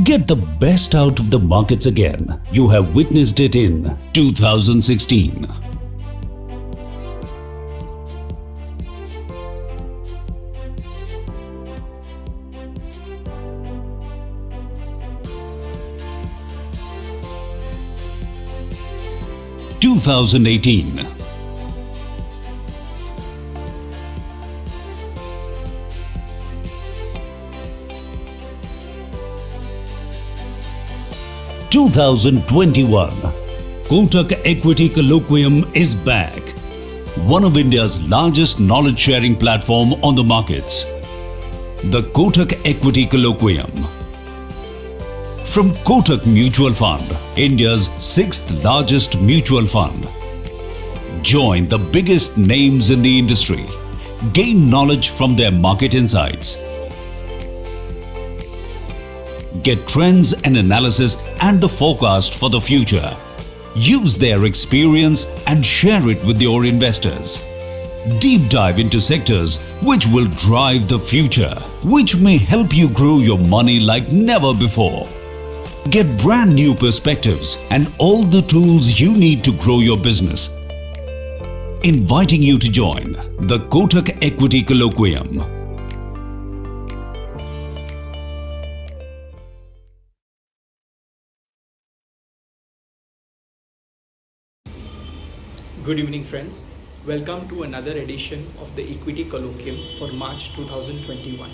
Get the best out of the markets again. You have witnessed it in 2016. 2018. 2021. Kotak Equity Colloquium is back. One of India's largest knowledge sharing platform on the markets. The Kotak Equity Colloquium. From Kotak Mutual Fund, India's sixth largest mutual fund. Join the biggest names in the industry. Gain knowledge from their market insights. Get trends and analysis and the forecast for the future. Use their experience and share it with your investors. Deep dive into sectors which will drive the future, which may help you grow your money like never before. Get brand new perspectives and all the tools you need to grow your business. Inviting you to join the Kotak Equity Colloquium. Good evening, friends. Welcome to another edition of the Equity Colloquium for March 2021.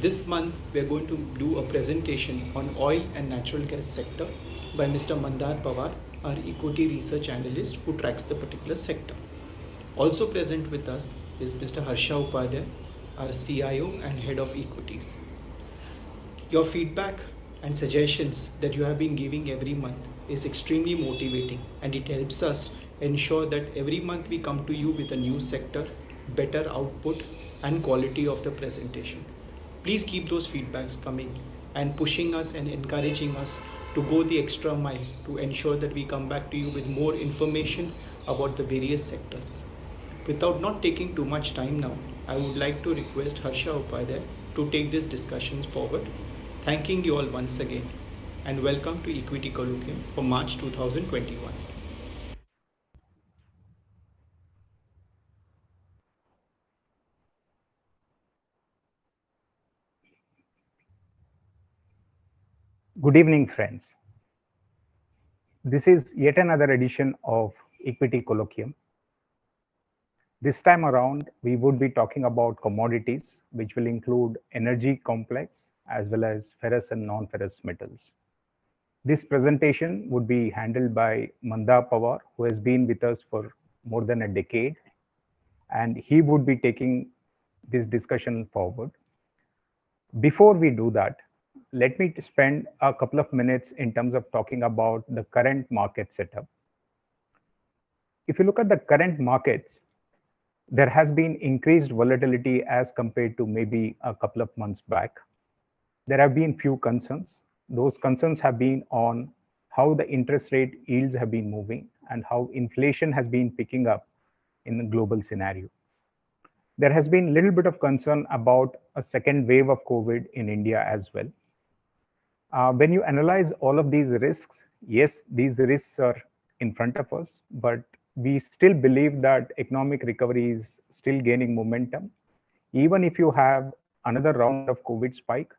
This month, we are going to do a presentation on oil and natural gas sector by Mr. Mandar Pawar, our equity research analyst who tracks the particular sector. Also present with us is Mr. Harsha Upadhyay, our CIO and head of equities. Your feedback and suggestions that you have been giving every month is extremely motivating, and it helps us ensure that every month we come to you with a new sector, better output and quality of the presentation. Please keep those feedbacks coming and pushing us and encouraging us to go the extra mile to ensure that we come back to you with more information about the various sectors. Without not taking too much time now, I would like to request Harsha Upadhyay to take this discussion forward. Thanking you all once again, and welcome to Equity Colloquium for March 2021. Good evening, friends. This is yet another edition of Equity Colloquium. This time around, we would be talking about commodities, which will include energy complex as well as ferrous and non-ferrous metals. This presentation would be handled by Mandar Pawar, who has been with us for more than a decade, and he would be taking this discussion forward. Before we do that, let me spend a couple of minutes in terms of talking about the current market setup. If you look at the current markets, there has been increased volatility as compared to maybe a couple of months back. There have been few concerns. Those concerns have been on how the interest rate yields have been moving and how inflation has been picking up in the global scenario. There has been a little bit of concern about a second wave of COVID in India as well. When you analyze all of these risks, yes, these risks are in front of us, but we still believe that economic recovery is still gaining momentum. Even if you have another round of COVID spike,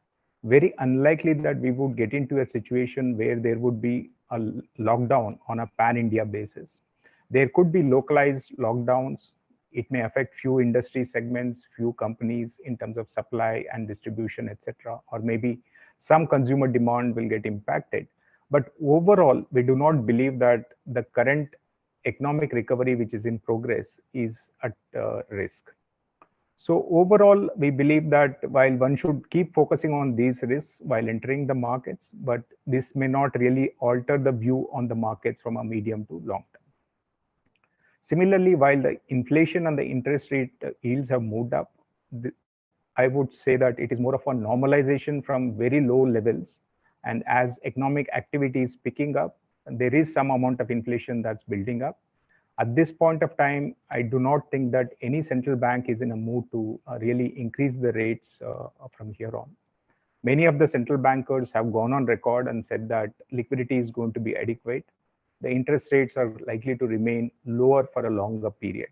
very unlikely that we would get into a situation where there would be a lockdown on a pan-India basis. There could be localized lockdowns. It may affect few industry segments, few companies in terms of supply and distribution, etc. Or maybe some consumer demand will get impacted. But overall, we do not believe that the current economic recovery which is in progress is at risk. So overall, we believe that while one should keep focusing on these risks while entering the markets, but this may not really alter the view on the markets from a medium to long term. Similarly, while the inflation and the interest rate yields have moved up, I would say that it is more of a normalization from very low levels. And as economic activity is picking up, there is some amount of inflation that's building up. At this point of time, I do not think that any central bank is in a mood to really increase the rates from here on. Many of the central bankers have gone on record and said that liquidity is going to be adequate. The interest rates are likely to remain lower for a longer period.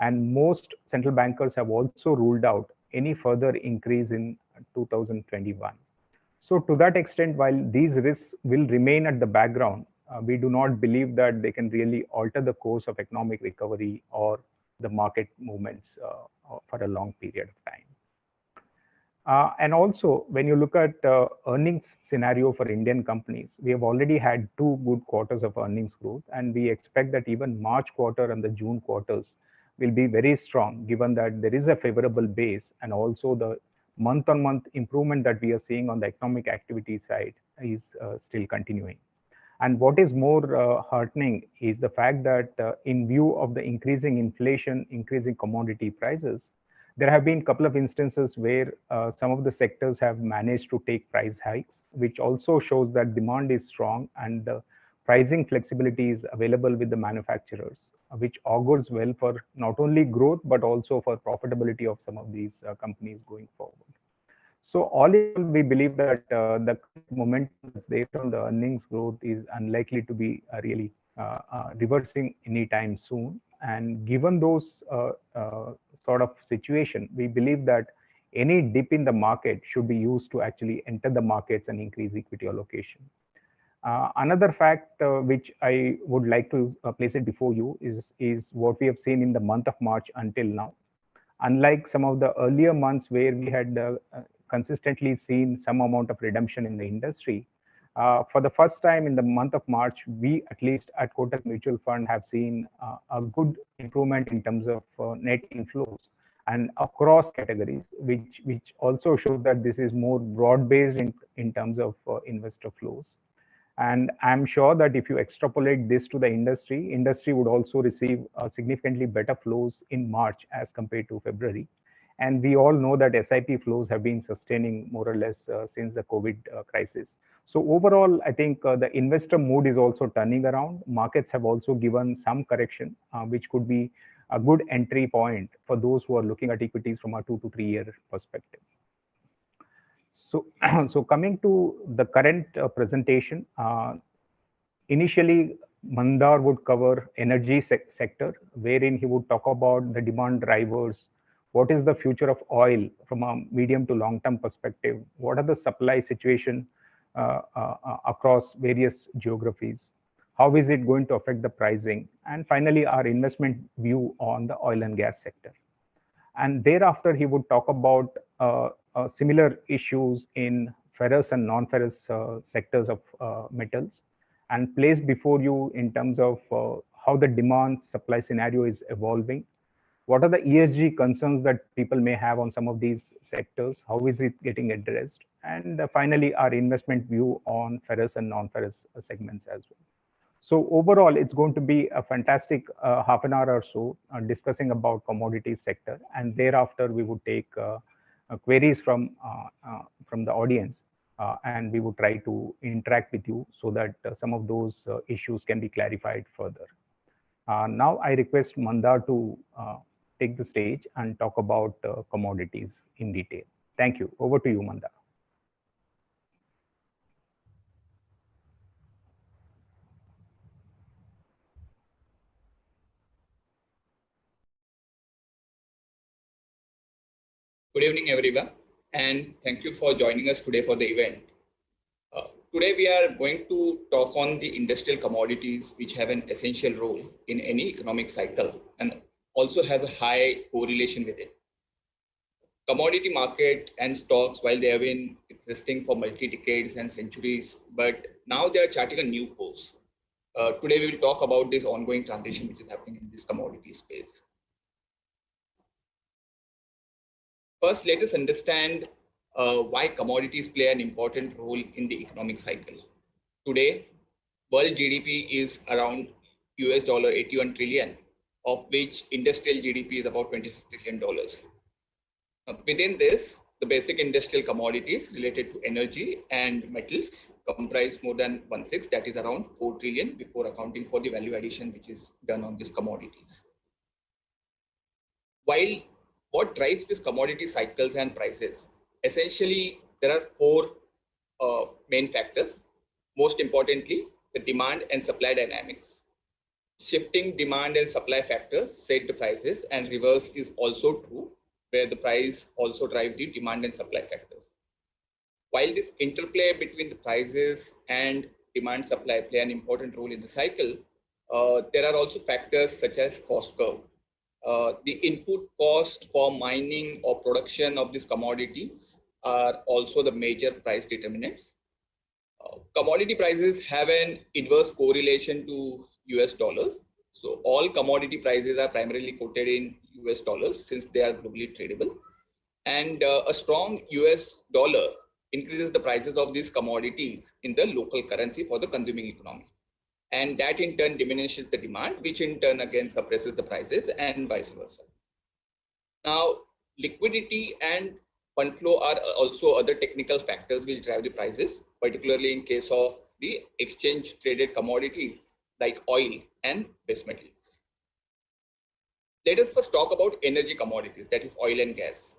And most central bankers have also ruled out any further increase in 2021. So to that extent, while these risks will remain at the background, we do not believe that they can really alter the course of economic recovery or the market movements for a long period of time. And also, when you look at earnings scenario for Indian companies, we have already had 2 good quarters of earnings growth, and we expect that even March quarter and the June quarters will be very strong, given that there is a favorable base, and also the month-on-month improvement that we are seeing on the economic activity side is still continuing. And what is more heartening is the fact that in view of the increasing inflation, increasing commodity prices, there have been a couple of instances where some of the sectors have managed to take price hikes, which also shows that demand is strong and the pricing flexibility is available with the manufacturers, which augurs well for not only growth, but also for profitability of some of these companies going forward. So all in all, we believe that the momentum that's there on the earnings growth is unlikely to be really reversing anytime soon. And given those sort of situation, we believe that any dip in the market should be used to actually enter the markets and increase equity allocation. Another fact which I would like to place it before you is what we have seen in the month of March until now. Unlike some of the earlier months where we had consistently seen some amount of redemption in the industry, for the first time in the month of March, we at least at Kotak Mutual Fund have seen a good improvement in terms of net inflows and across categories, which also shows that this is more broad-based in terms of investor flows. And I'm sure that if you extrapolate this to the industry would also receive significantly better flows in March as compared to February. And we all know that SIP flows have been sustaining more or less since the COVID crisis. So overall, I think the investor mood is also turning around. Markets have also given some correction, which could be a good entry point for those who are looking at equities from a 2 to 3 year perspective. So, so coming to the current presentation, initially Mandar would cover energy sector, wherein he would talk about the demand drivers. What is the future of oil from a medium to long-term perspective? What are the supply situation across various geographies? How is it going to affect the pricing? And finally, our investment view on the oil and gas sector. And thereafter, he would talk about similar issues in ferrous and non-ferrous sectors of metals, and place before you in terms of how the demand supply scenario is evolving. What are the ESG concerns that people may have on some of these sectors? How is it getting addressed? And finally, our investment view on ferrous and non-ferrous segments as well. So overall, it's going to be a fantastic half an hour or so discussing about commodities sector, and thereafter we would take queries from the audience, and we would try to interact with you so that some of those issues can be clarified further. Now I request Mandar to take the stage and talk about commodities in detail. Thank you. Over to you, Mandar. Good evening, everyone, and thank you for joining us today for the event. Today, we are going to talk on the industrial commodities, which have an essential role in any economic cycle and also has a high correlation with it. Commodity market and stocks, while they have been existing for multi-decades and centuries, but now they are charting a new course. Today, we will talk about this ongoing transition which is happening in this commodity space. First, let us understand why commodities play an important role in the economic cycle. Today, world GDP is around $81 trillion, of which industrial GDP is about $26 trillion. Within this, the basic industrial commodities related to energy and metals comprise more than 1/6, that is around 4 trillion before accounting for the value addition which is done on these commodities. While what drives these commodity cycles and prices? Essentially, there are four main factors. Most importantly, the demand and supply dynamics. Shifting demand and supply factors set the prices, and reverse is also true, where the price also drives the demand and supply factors. While this interplay between the prices and demand supply play an important role in the cycle, there are also factors such as cost curve. The input cost for mining or production of these commodities are also the major price determinants. Commodity prices have an inverse correlation to US dollars. So all commodity prices are primarily quoted in US dollars since they are globally tradable. And a strong US dollar increases the prices of these commodities in the local currency for the consuming economy. And that in turn diminishes the demand, which in turn again suppresses the prices and vice versa. Now, liquidity and fund flow are also other technical factors which drive the prices, particularly in case of the exchange traded commodities like oil and base metals. Let us first talk about energy commodities, that is oil and gas.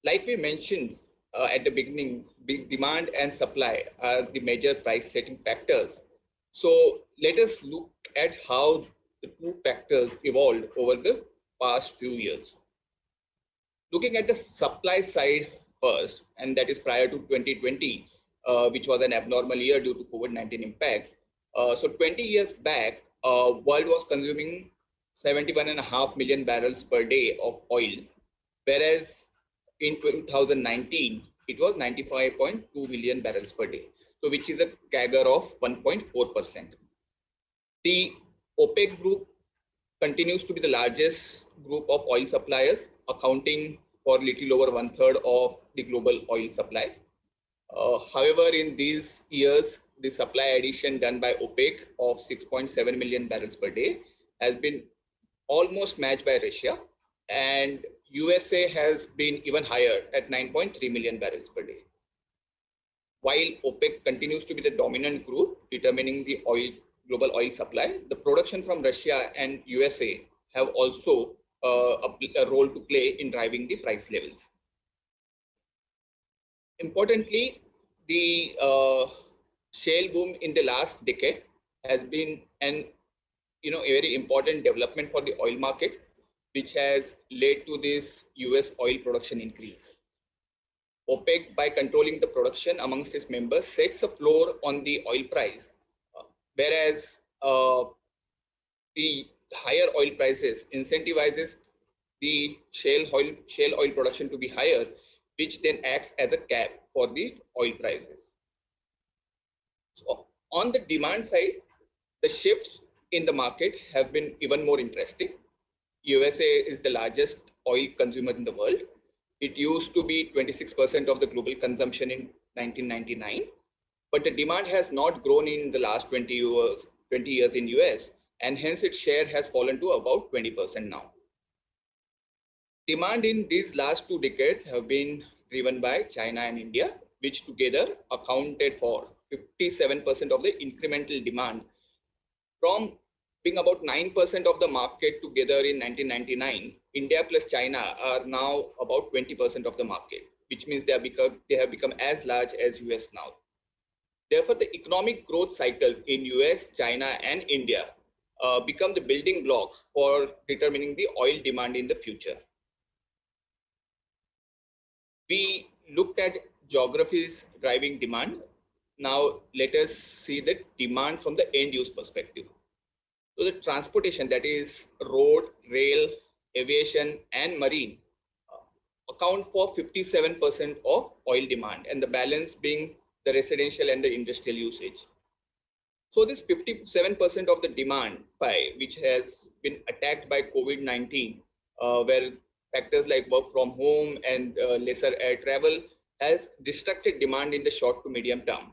Like we mentioned at the beginning, demand and supply are the major price setting factors. So let us look at how the two factors evolved over the past few years. Looking at the supply side first, and that is prior to 2020, which was an abnormal year due to COVID-19 impact. So 20 years back, world was consuming 71.5 million barrels per day of oil, whereas in 2019, it was 95.2 million barrels per day. So which is a CAGR of 1.4%. The OPEC group continues to be the largest group of oil suppliers, accounting for little over 1/3 of the global oil supply. However, in these years, the supply addition done by OPEC of 6.7 million barrels per day has been almost matched by Russia, and USA has been even higher at 9.3 million barrels per day. While OPEC continues to be the dominant group determining the global oil supply, the production from Russia and USA have also a role to play in driving the price levels. Importantly, the shale boom in the last decade has been a very important development for the oil market, which has led to this US oil production increase. OPEC, by controlling the production amongst its members, sets a floor on the oil price, whereas the higher oil prices incentivizes the shale oil production to be higher, which then acts as a cap for the oil prices. So on the demand side, the shifts in the market have been even more interesting. USA is the largest oil consumer in the world. It used to be 26% of the global consumption in 1999, but the demand has not grown in the last 20 years in US, and hence its share has fallen to about 20% now. Demand in these last 2 decades have been driven by China and India, which together accounted for 57% of the incremental demand, from being about 9% of the market together in 1999. India plus China are now about 20% of the market, which means they have become as large as US now. Therefore, the economic growth cycles in US, China, and India become the building blocks for determining the oil demand in the future. We looked at geographies driving demand. Now let us see the demand from the end use perspective. So the transportation, that is road, rail, aviation, and marine, account for 57% of oil demand, and the balance being the residential and the industrial usage. So this 57% of the demand pie, which has been attacked by COVID-19, where factors like work from home and lesser air travel has disrupted demand in the short to medium term.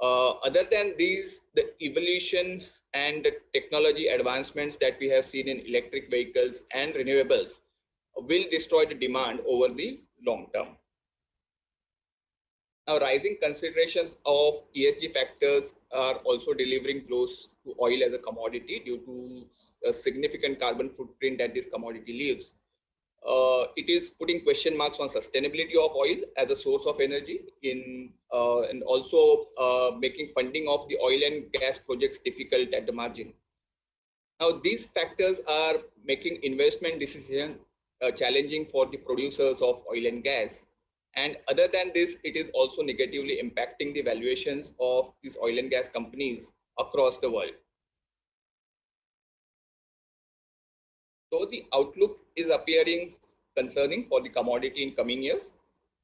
Other than these, the evolution and the technology advancements that we have seen in electric vehicles and renewables will destroy the demand over the long term. Now, rising considerations of ESG factors are also delivering blows to oil as a commodity due to a significant carbon footprint that this commodity leaves. it is putting question marks on sustainability of oil as a source of energy and also making funding of the oil and gas projects difficult at the margin. Now, these factors are making investment decision challenging for the producers of oil and gas. And other than this, it is also negatively impacting the valuations of these oil and gas companies across the world. So the outlook is appearing concerning for the commodity in coming years.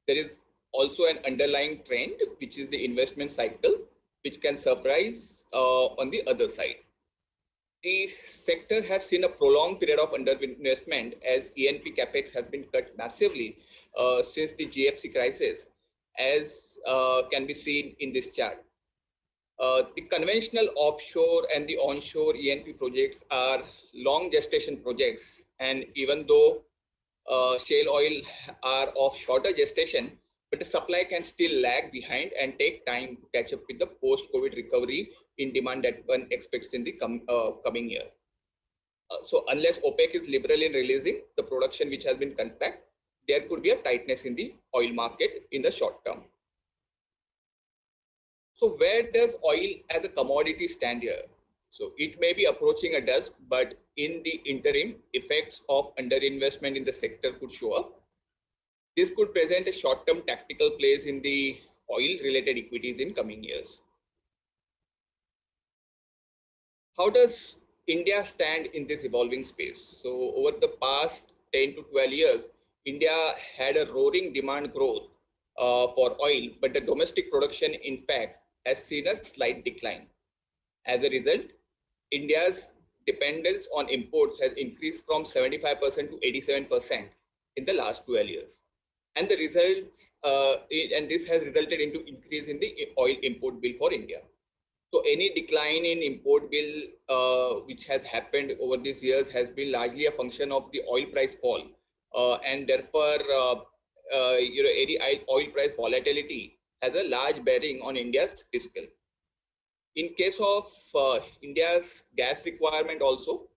There is also an underlying trend, which is the investment cycle, which can surprise on the other side. The sector has seen a prolonged period of underinvestment as E&P capex has been cut massively since the GFC crisis, as can be seen in this chart. The conventional offshore and the onshore E&P projects are long gestation projects, and even though shale oil are of shorter gestation, but the supply can still lag behind and take time to catch up with the post-COVID recovery in demand that one expects in the coming year. So unless OPEC is liberal in releasing the production which has been contracted, there could be a tightness in the oil market in the short term. So where does oil as a commodity stand here? So it may be approaching a dusk, but in the interim, effects of underinvestment in the sector could show up. This could present a short-term tactical plays in the oil-related equities in coming years. How does India stand in this evolving space? So over the past 10 to 12 years, India had a roaring demand growth for oil, but the domestic production, in fact, has seen a slight decline. As a result, India's dependence on imports has increased from 75% to 87% in the last 12 years. And the results, and this has resulted into increase in the oil import bill for India. So any decline in import bill which has happened over these years has been largely a function of the oil price fall, and therefore, any oil price volatility has a large bearing on India's fiscal. In case of India's gas requirement also,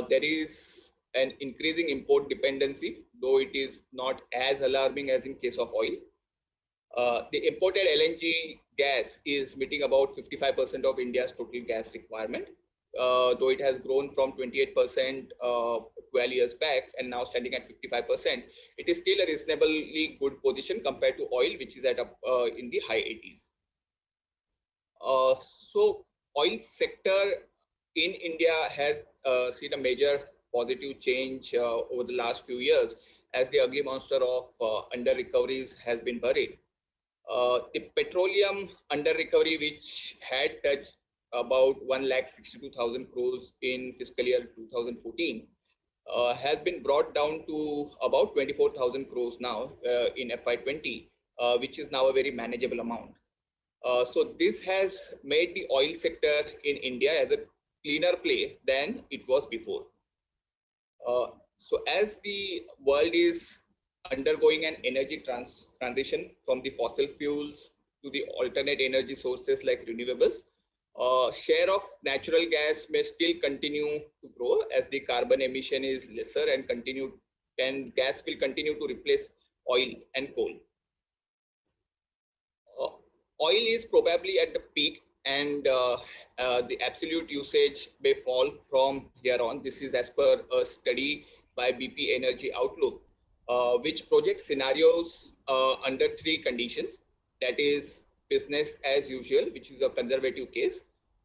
there is an increasing import dependency, though it is not as alarming as in case of oil. The imported LNG gas is meeting about 55% of India's total gas requirement, though it has grown from 28% 12 years back and now standing at 55%. It is still a reasonably good position compared to oil, which is at in the high 80s. So oil sector in India has seen a major positive change over the last few years as the ugly monster of under recoveries has been buried. The petroleum under recovery, which had touched about 1,62,000 crores in fiscal year 2014, has been brought down to about 24,000 crores now in FY20, which is now a very manageable amount. So this has made the oil sector in India as a cleaner play than it was before. So as the world is undergoing an energy transition from the fossil fuels to the alternate energy sources like renewables, share of natural gas may still continue to grow as the carbon emission is lesser and gas will continue to replace oil and coal. Oil is probably at the peak and the absolute usage may fall from here on. This is as per a study by BP Energy Outlook, which projects scenarios under three conditions. That is business as usual, which is a conservative case,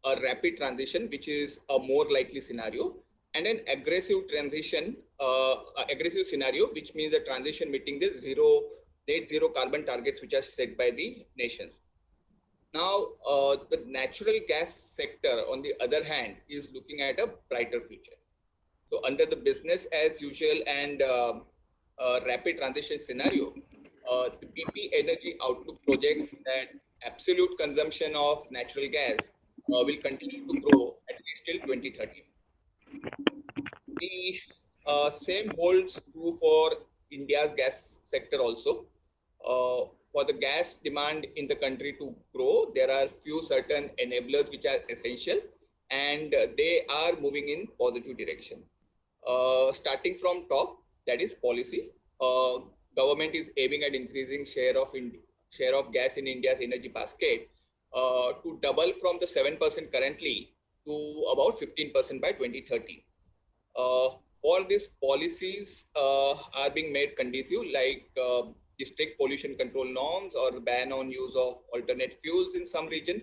a rapid transition, which is a more likely scenario, and an aggressive transition, aggressive scenario, which means the transition meeting the net zero carbon targets which are set by the nations. Now, the natural gas sector, on the other hand, is looking at a brighter future. So under the business as usual and rapid transition scenario, the BP Energy Outlook projects that absolute consumption of natural gas will continue to grow at least till 2030. The same holds true for India's gas sector also. For the gas demand in the country to grow, there are few certain enablers which are essential, and they are moving in positive direction. Starting from top, that is policy. Government is aiming at increasing share of gas in India's energy basket to double from the 7% currently to about 15% by 2030. All these policies are being made conducive, like strict pollution control norms or ban on use of alternate fuels in some region,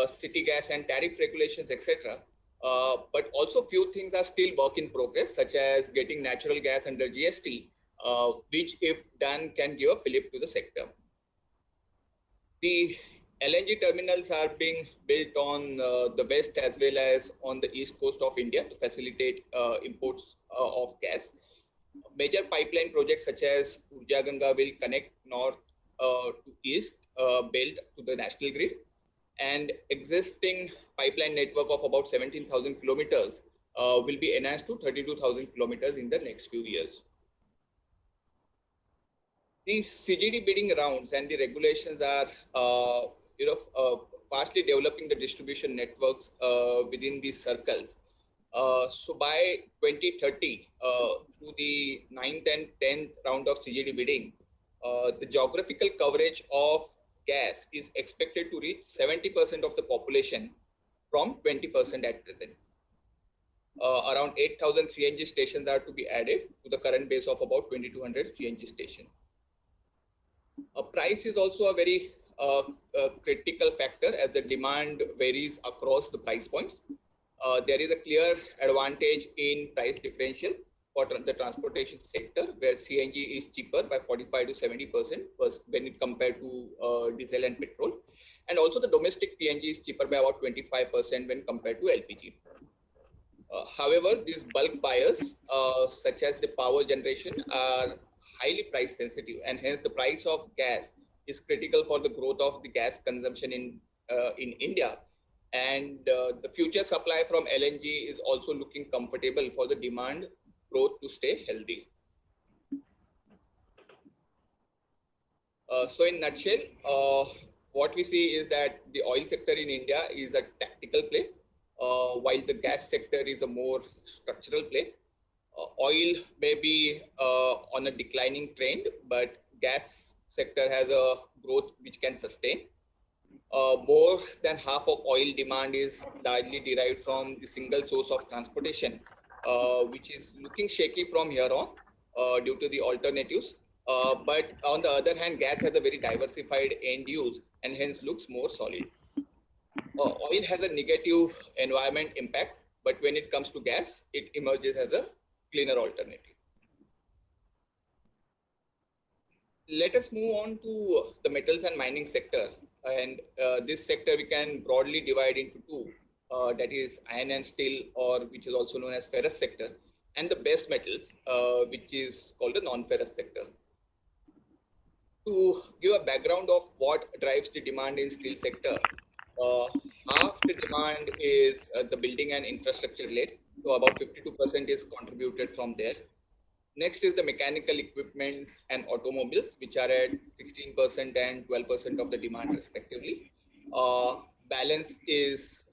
city gas and tariff regulations, etc. But also few things are still work in progress, such as getting natural gas under GST, which if done can give a fillip to the sector. The LNG terminals are being built on the west as well as on the east coast of India to facilitate imports of gas. Major pipeline projects such as Urja Ganga will connect north to east belt to the national grid, and existing pipeline network of about 17,000 kilometers will be enhanced to 32,000 kilometers in the next few years. The CGD bidding rounds and the regulations are, fastly developing the distribution networks within these circles. So by 2030, through the 9th and 10th round of CGD bidding, the geographical coverage of gas is expected to reach 70% of the population from 20% at present. Around 8,000 CNG stations are to be added to the current base of about 2,200 CNG stations. Price is also a very critical factor, as the demand varies across the price points. There is a clear advantage in price differential for the transportation sector, where CNG is cheaper by 45 to 70% when it compared to diesel and petrol. And also the domestic PNG is cheaper by about 25% when compared to LPG. However, these bulk buyers, such as the power generation, are highly price sensitive, and hence the price of gas is critical for the growth of the gas consumption in India. And the future supply from LNG is also looking comfortable for the demand growth to stay healthy. So in nutshell, what we see is that the oil sector in India is a tactical play, while the gas sector is a more structural play. Oil may be on a declining trend, but gas sector has a growth which can sustain. More than half of oil demand is largely derived from the single source of transportation, which is looking shaky from here on due to the alternatives. But on the other hand, gas has a very diversified end use and hence looks more solid. Oil has a negative environment impact, but when it comes to gas, it emerges as a cleaner alternative. Let us move on to the metals and mining sector. And this sector we can broadly divide into two, that is iron and steel, or which is also known as ferrous sector, and the base metals, which is called the non-ferrous sector. To give a background of what drives the demand in steel sector, half the demand is the building and infrastructure led, so about 52% is contributed from there. Next is the mechanical equipments and automobiles, which are at 16% and 12% of the demand respectively. Balance is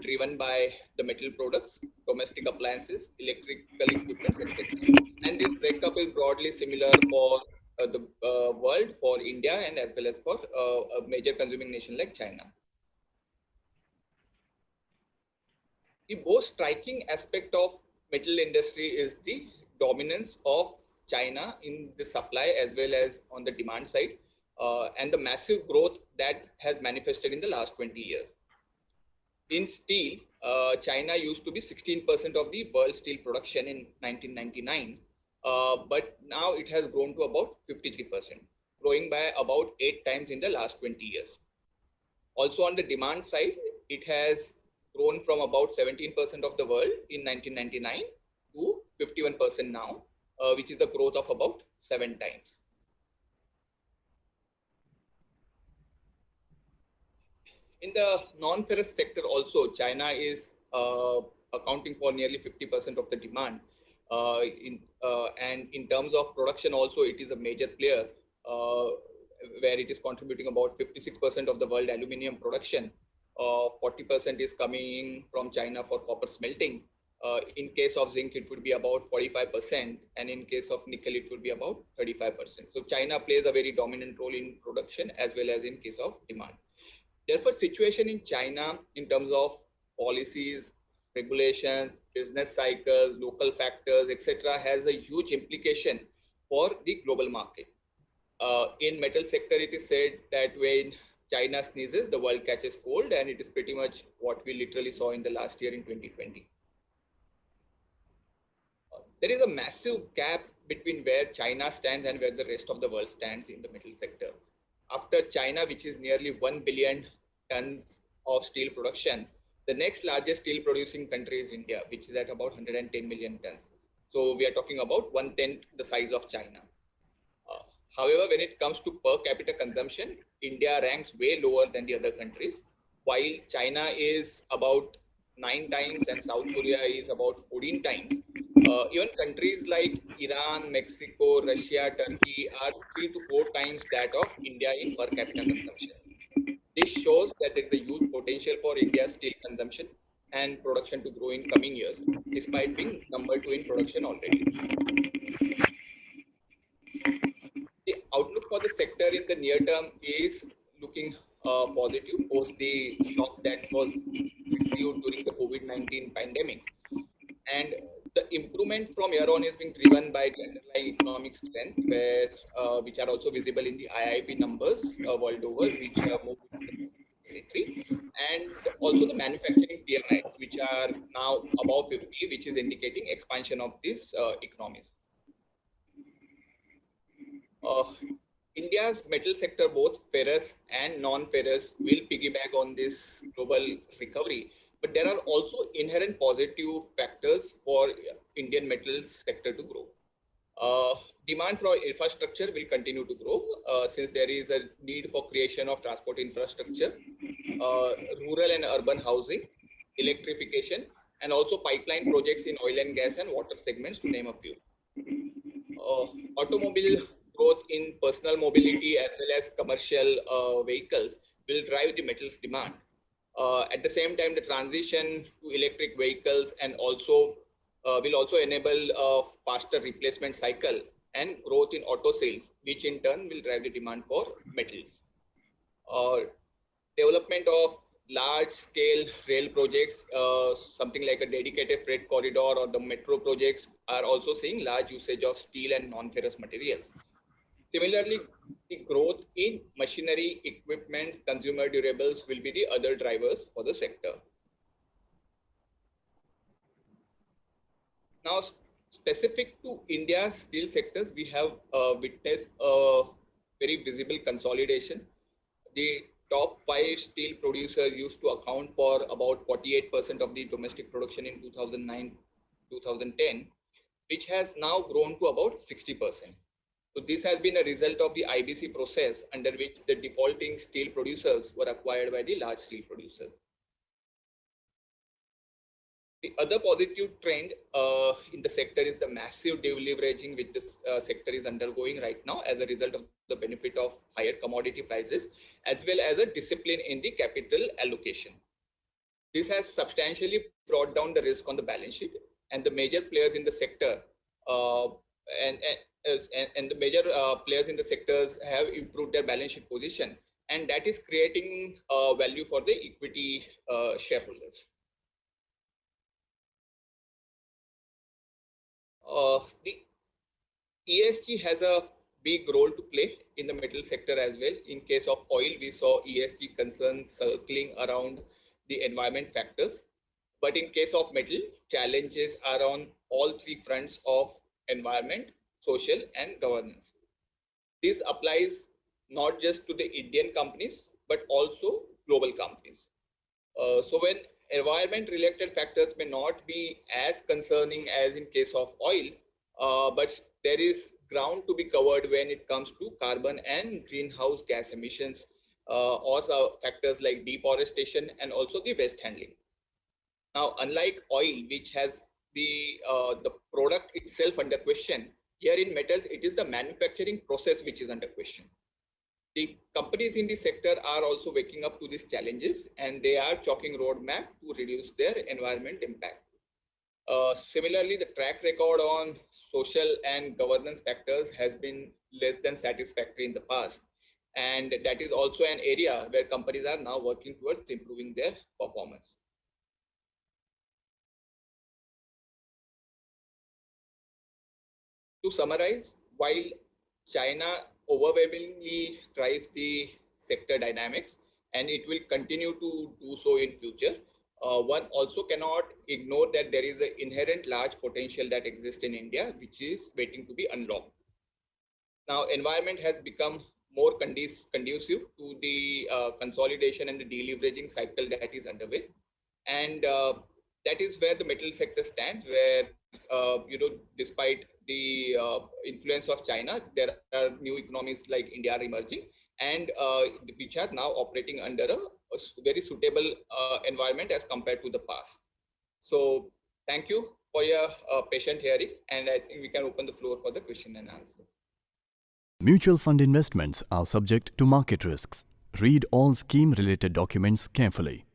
driven by the metal products, domestic appliances, electrical equipment, etc. And this breakup is broadly similar for the world, for India, and as well as for a major consuming nation like China. The most striking aspect of metal industry is the dominance of China in the supply as well as on the demand side, and the massive growth that has manifested in the last 20 years. In steel, China used to be 16% of the world steel production in 1999, but now it has grown to about 53%, growing by about 8 times in the last 20 years. Also on the demand side, it has grown from about 17% of the world in 1999 to 51% now, which is a growth of about 7 times. In the non-ferrous sector also, China is accounting for nearly 50% of the demand. And in terms of production also, it is a major player, where it is contributing about 56% of the world aluminium production. 40% is coming from China for copper smelting, In case of zinc, it would be about 45%, and in case of nickel, it would be about 35%. So China plays a very dominant role in production as well as in case of demand. Therefore, situation in China in terms of policies, regulations, business cycles, local factors, etc., has a huge implication for the global market. In metal sector, it is said that when China sneezes, the world catches cold, and it is pretty much what we literally saw in the last year in 2020. There is a massive gap between where China stands and where the rest of the world stands in the metal sector. After China, which is nearly 1 billion tons of steel production, the next largest steel producing country is India, which is at about 110 million tons. So we are talking about 1/10 the size of China. However, when it comes to per capita consumption, India ranks way lower than the other countries, while China is about 9 times and South Korea is about 14 times. Even countries like Iran, Mexico, Russia, Turkey are 3 to 4 times that of India in per capita consumption. This shows that there is a huge potential for India's steel consumption and production to grow in coming years, despite being number 2 in production already. The outlook for the sector in the near term is looking positive post the shock that was received during the COVID-19 pandemic. And the improvement from here on is being driven by the underlying economic strength, where which are also visible in the IIP numbers world over, which move into the territory, and also the manufacturing PMIs, which are now above 50, which is indicating expansion of these economies. India's metal sector, both ferrous and non-ferrous, will piggyback on this global recovery. But there are also inherent positive factors for Indian metals sector to grow. Demand for infrastructure will continue to grow since there is a need for creation of transport infrastructure, rural and urban housing, electrification, and also pipeline projects in oil and gas and water segments, to name a few. Automobile growth in personal mobility as well as commercial vehicles will drive the metals demand. At the same time, the transition to electric vehicles and also will also enable a faster replacement cycle and growth in auto sales, which in turn will drive the demand for metals. Development of large-scale rail projects, something like a dedicated freight corridor or the metro projects, are also seeing large usage of steel and non-ferrous materials. Similarly, the growth in machinery, equipment, consumer durables will be the other drivers for the sector. Now, specific to India's steel sectors, we have witnessed a very visible consolidation. The top 5 steel producers used to account for about 48% of the domestic production in 2009-2010, which has now grown to about 60%. So this has been a result of the IBC process, under which the defaulting steel producers were acquired by the large steel producers. The other positive trend in the sector is the massive deleveraging which this sector is undergoing right now as a result of the benefit of higher commodity prices, as well as a discipline in the capital allocation. This has substantially brought down the risk on the balance sheet, and the major players in the sector and the major players in the sectors have improved their balance sheet position, and that is creating value for the equity shareholders. The ESG has a big role to play in the metal sector as well. In case of oil, we saw ESG concerns circling around the environment factors. But in case of metal, challenges are on all 3 fronts of environment, social, and governance. This applies not just to the Indian companies, but also global companies. So when environment related factors may not be as concerning as in case of oil, but there is ground to be covered when it comes to carbon and greenhouse gas emissions, or factors like deforestation and also the waste handling. Now, unlike oil, which has the product itself under question, here in metals, it is the manufacturing process which is under question. The companies in the sector are also waking up to these challenges, and they are chalking roadmap to reduce their environment impact. Similarly, the track record on social and governance factors has been less than satisfactory in the past. And that is also an area where companies are now working towards improving their performance. To summarize, while China overwhelmingly drives the sector dynamics, and it will continue to do so in future, one also cannot ignore that there is an inherent large potential that exists in India, which is waiting to be unlocked. Now, environment has become more conducive to the consolidation and the deleveraging cycle that is underway. And that is where the metal sector stands, where, despite the influence of China, there are new economies like India are emerging, and which are now operating under a very suitable environment as compared to the past. So thank you for your patient hearing, and I think we can open the floor for the question and answers. Mutual fund investments are subject to market risks. Read all scheme-related documents carefully.